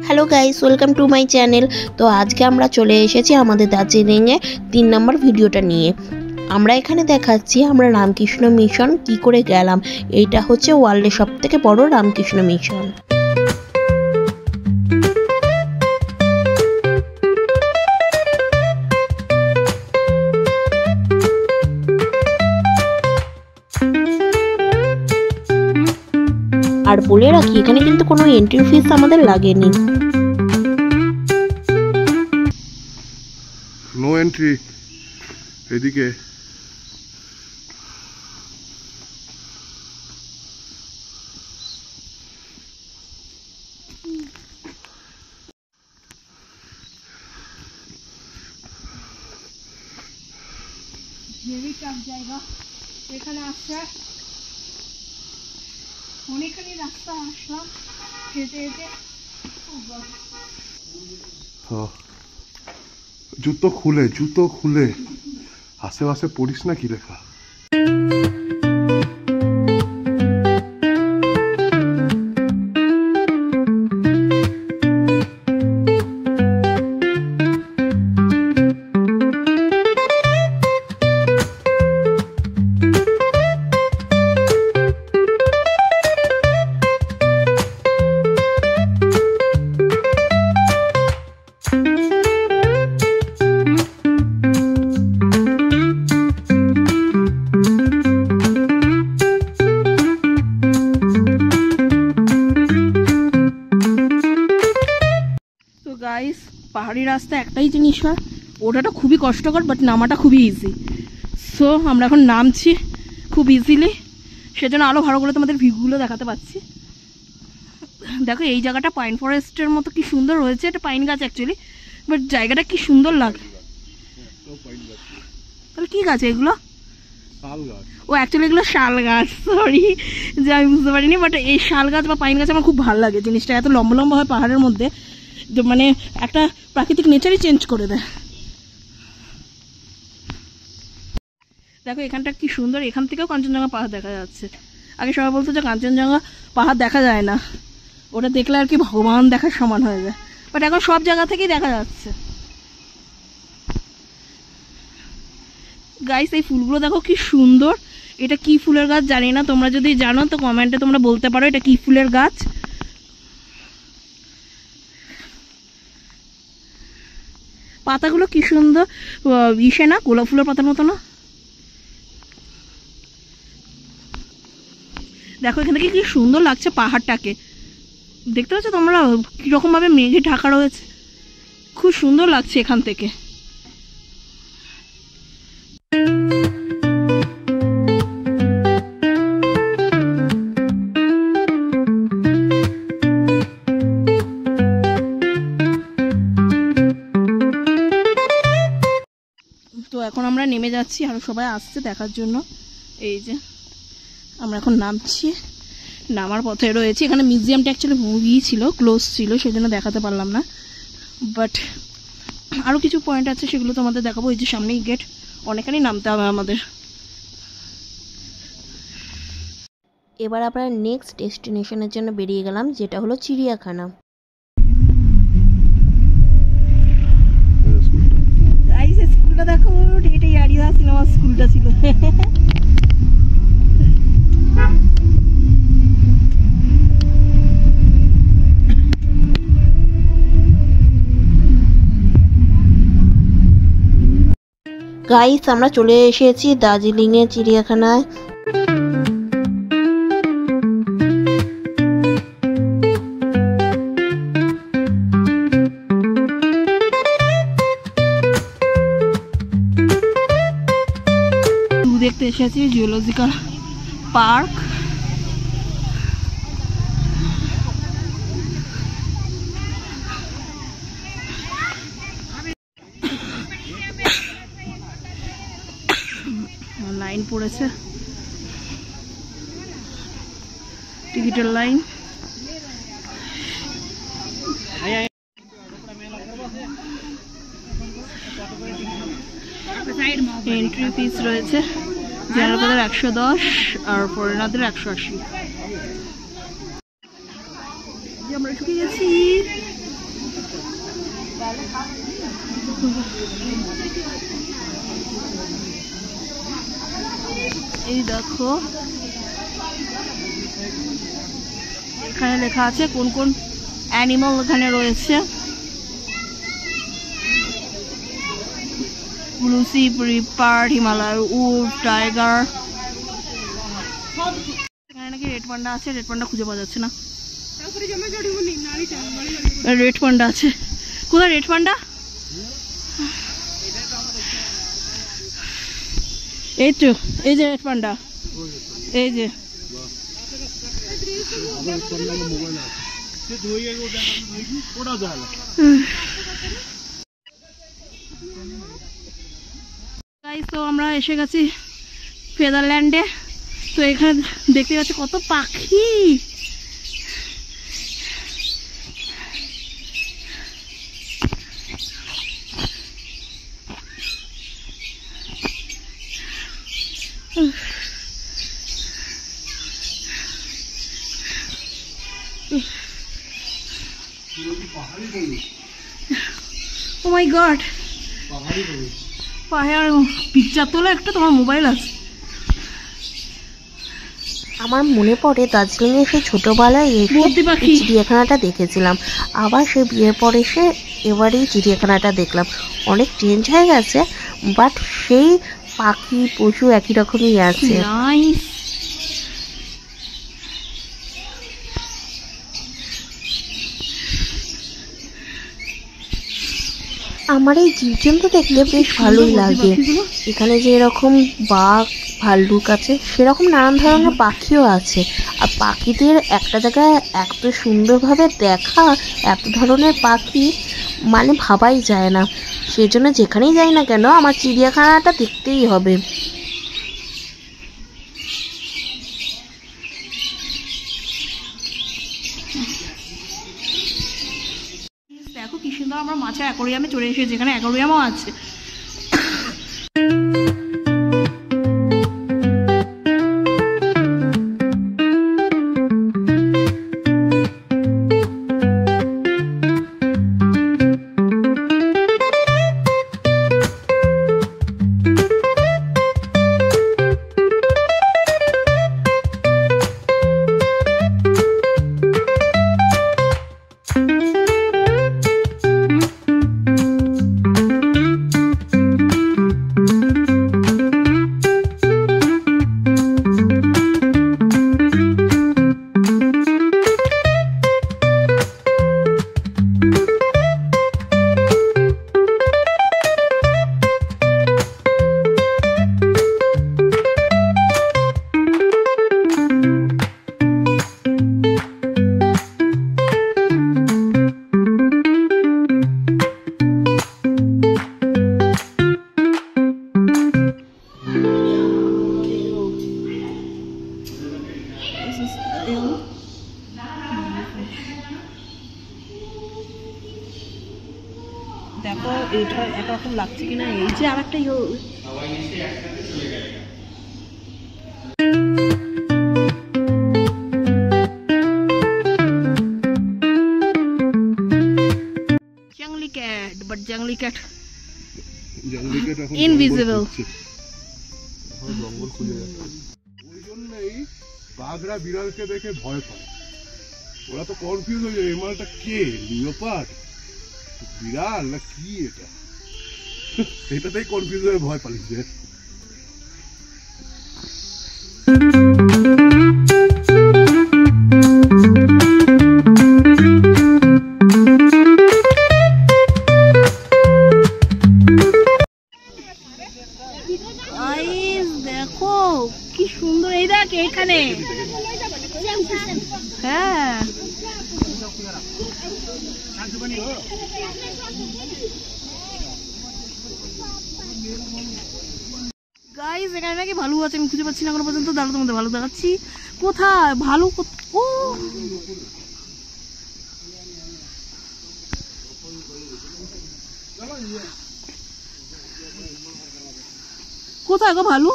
Hello guys welcome to my channel. तो आज के আমরা চলে এসেছি আমাদের দার্জিলিং এ 3 নম্বর ভিডিওটা নিয়ে। আমরা এখানে দেখাচ্ছি আমরা রামকৃষ্ণ মিশন কি করে গেলাম। এইটা হচ্ছে ওয়ার্ল্ডের সবথেকে বড় রামকৃষ্ণ মিশন। আর বলে রাখি এখানে কিন্তু কোনো এন্ট্রি ফিস আমাদের লাগেনি। নো এন্ট্রি এদিকে। হেভি টাফ জায়গা, এখানে আসছে অনেকখানি রাস্তা আসলাম হেঁটে হেঁটে। জুতো খুলে আশেপাশে পড়িস না কি লেখা। গাইস পাহাড়ি রাস্তা একটাই জিনিস হয়, ওটাটা খুবই কষ্টকর বাট নামাটা খুবই ইজি। সো আমরা এখন নামছি খুব ইজিলি, সেজন্য আরও ভালো করে তোমাদের ভিউগুলো দেখাতে পাচ্ছি। দেখো এই জায়গাটা পাইন ফরেস্টের মতো কি সুন্দর হয়েছে, এটা পাইন গাছ অ্যাকচুয়ালি, বাট জায়গাটা কি সুন্দর লাগে। তাহলে কি গাছ এগুলো? ও অ্যাকচুয়ালি এগুলো শাল গাছ, সরি যে আমি বুঝতে পারিনি। বাট এই শাল গাছ বা পাইন গাছ আমার খুব ভালো লাগে, জিনিসটা এত লম্বা লম্বা হয় পাহাড়ের মধ্যে, মানে একটা প্রাকৃতিক নেচারই চেঞ্জ করে দেয়। দেখো এখানটা কি সুন্দর, এখান থেকেও কাঞ্চনজঙ্ঘা পাহাড় দেখা যাচ্ছে। আগে সবাই বলতো যে কাঞ্চনজঙ্ঘা পাহাড় দেখা যায় না, ওটা দেখলে আর কি ভগবান দেখার সমান হয়ে যায়, বাট এখন সব জায়গা থেকেই দেখা যাচ্ছে। গাইস এই ফুলগুলো দেখো কি সুন্দর, এটা কি ফুলের গাছ জানি না, তোমরা যদি জানো তো কমেন্টে তোমরা বলতে পারো এটা কি ফুলের গাছ। পাতাগুলো কি সুন্দর, ইসে না গোলাপ ফুলের পাতার মতো না। দেখো এখানে কি সুন্দর লাগছে পাহাড়টাকে, দেখতে পাচ্ছ তোমরা কিরকম ভাবে মেঘে ঢাকা রয়েছে, খুব সুন্দর লাগছে এখান থেকে। তো এখন আমরা নেমে যাচ্ছি, আরও সবাই আসছে দেখার জন্য। এই যে আমরা এখন নামছি, নামার পথে রয়েছে। এখানে মিউজিয়ামটা অ্যাকচুয়ালি ছিল, ক্লোজ ছিল, সেই জন্য দেখাতে পারলাম না, বাট আরও কিছু পয়েন্ট আছে সেগুলো তোমাদের দেখাবো। এই যে সামনেই গেট, অনেকখানি নামতে হবে আমাদের। এবার আমরা নেক্সট ডেস্টিনেশনের জন্য বেরিয়ে গেলাম, যেটা হলো চিড়িয়াখানা। স্কুলটা দেখো, এটাই আরিয়া সিনেমা স্কুলটা ছিল। গাইস আমরা চলে এসেছি দার্জিলিং এর চিড়িয়াখানায়। দেখতে এসেছি জিওলজিক্যাল পার্ক। লাইন পড়েছে, টিকিটের লাইন। এন্ট্রি ফিস রয়েছে, জেনারেলদের 110 আর ফরেনারদের 180। আমরা ঢুকে গেছি। এই দেখো এখানে লেখা আছে কোন কোন অ্যানিমাল এখানে রয়েছে। ব্লু সি লিপার্ড, হিমালয় উট, টাইগার। এখানে নাকি রেড পান্ডা আছে, রেড পান্ডা খুঁজে পাওয়া যাচ্ছে না। রেড পান্ডা আছে, কোথায় রেড পান্ডা? এই তো, এই যে রেড পান্ডা, এই যে। তো আমরা এসে গেছি ফেদারল্যান্ডে। তো এখানে দেখতে পাচ্ছি কত পাখি। ও মাই গড, পাহাড় পিকচার তোলা একটা তোমার মোবাইল আছে। আমার মনে পড়ে দার্জিলিংয়ে সেই ছোটোবেলায় এসে চিড়িয়াখানাটা দেখেছিলাম, আবার সে বিয়ের পরে এসে এবারেই চিড়িয়াখানাটা দেখলাম। অনেক চেঞ্জ হয়ে গেছে, বাট সেই পাখি পশু একই রকমই আছে। আমার এই জীবজন্তু দেখতে বেশ ভালোই লাগে। এখানে যে এরকম বাঘ ভাল্লুক আছে, সেরকম নানান ধরনের পাখিও আছে। আর পাখিদের একটা জায়গায় এত সুন্দরভাবে দেখা, এত ধরনের পাখি মানে ভাবাই যায় না। সেজন্য যেখানেই যাই না কেন আমার চিড়িয়াখানাটা দেখতেই হবে। দেখো কি সুন্দর, আমরা মাছের অ্যাকোরিয়ামে চলে এসেছি, যেখানে অ্যাকোরিয়ামও আছে। দেখো এটা একরকম লাগছে কিনা, এই যে আর একটা জঙ্গলি ক্যাট, বাট জঙ্গলি ক্যাট ইনভিজিবল। জঙ্গল খুলে যাচ্ছে, ওই জন্যই বাঘরা বিড়ালকে দেখে ভয় পায়। ওরা তো কনফিউজ হয়ে যায়, এমালটা কে, লিওপার্ড, বিড়াল না কি এটা, এটাতেই কনফিউজ হয়ে ভয় পালিয়েছে। দেখো কি সুন্দর, এই দেখ এখানে, হ্যাঁ গাইস এখানে নাকি ভালু আছে, আমি খুঁজে পাচ্ছি না এখনো পর্যন্ত। দাঁড়াও তোমাদের ভালু দেখাচ্ছি। কোথায় ভালু? ও কোথায় গো ভালু?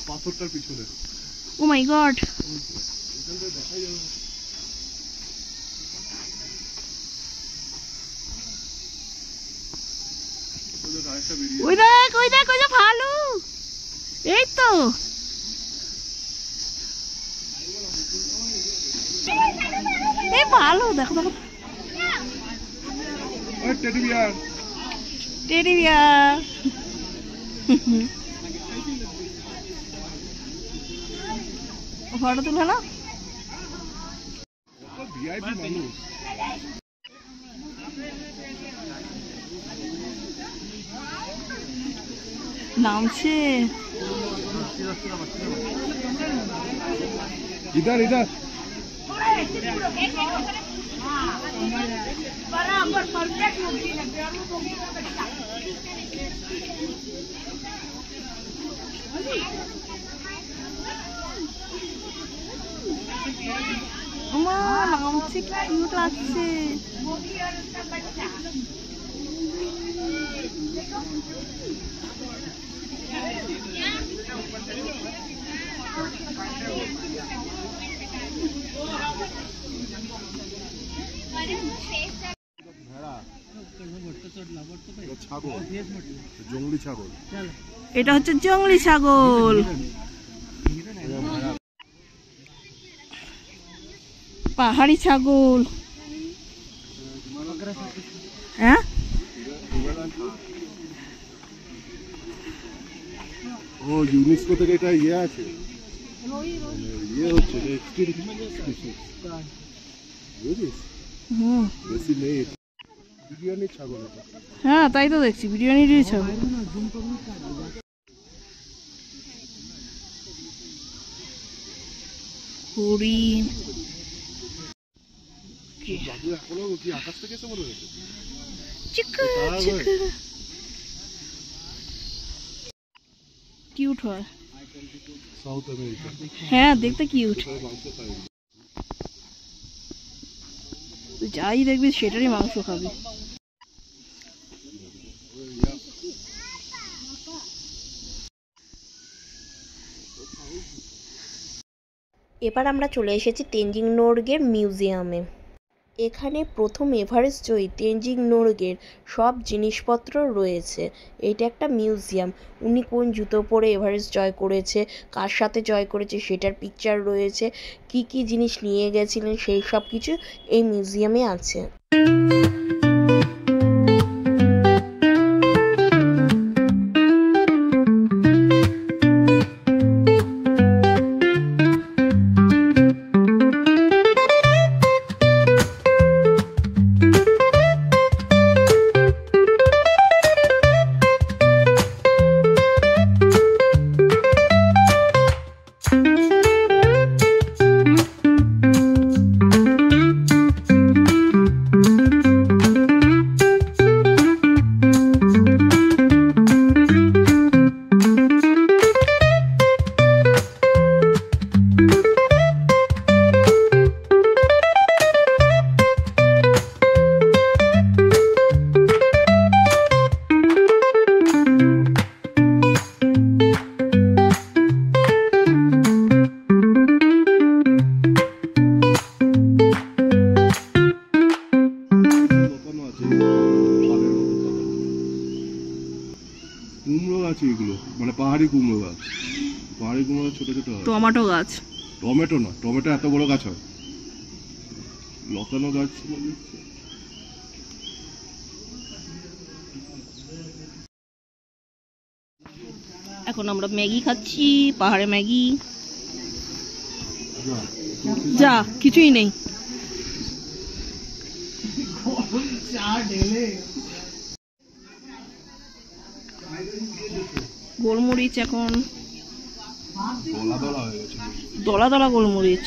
পাথরটার পিছনে। ও মাই গড, ওই দেখ ওই দেখ ওই যে ভালু, এই তো এই ভালো, দেখো দেখো teddy bear. Teddy bear. Photo তুলে না ভিআইপি মানুষ। নামছে। इधर इधर নামছে, কি কিউট লাগছে। জঙ্গলি ছাগল, এটা হচ্ছে জঙ্গলি ছাগল। পাহাড়ি ছাগল। হ্যাঁ ও ইউনেস্কো থেকে এটা ইয়ে আছে, ইয়ে হচ্ছে বেশি নেই। বিরিয়ানির ছাগল এটা। হ্যাঁ তাই তো দেখছি, বিরিয়ানির ছাগল। হরিণ। আকাশ থেকে এসে মনে হয়েছে কিউট হয়। South America. হ্যাঁ দেখতে কিউট। যাই দেখবি সেটারই মাংস খাবি। এবার আমরা চলে এসেছি তেনজিং নোরগের মিউজিয়ামে। এখানে প্রথম এভারেস্ট জয়ী তেনজিং নোরগের সব জিনিসপত্র রয়েছে। এটা একটা মিউজিয়াম। উনি কোন জুতো পরে এভারেস্ট জয় করেছে, কার সাথে জয় করেছে সেটার পিকচার রয়েছে, কি কি জিনিস নিয়ে গেছিলেন সেই সব কিছু এই মিউজিয়ামে আছে। কুমড়ো গাছ এগুলো, মানে পাহাড়ি কুমড়ো গাছ। পাহাড়ি কুমড়ো ছোট ছোট হয়। টমেটো গাছ। টমেটো না, টমেটো এত বড় গাছ হয়। লতানো গাছ। এখন আমরা ম্যাগি খাচ্ছি, পাহাড়ে ম্যাগি। যা কিছুই নেই। গোলমরিচ এখন দলা দলা গোলমরিচ।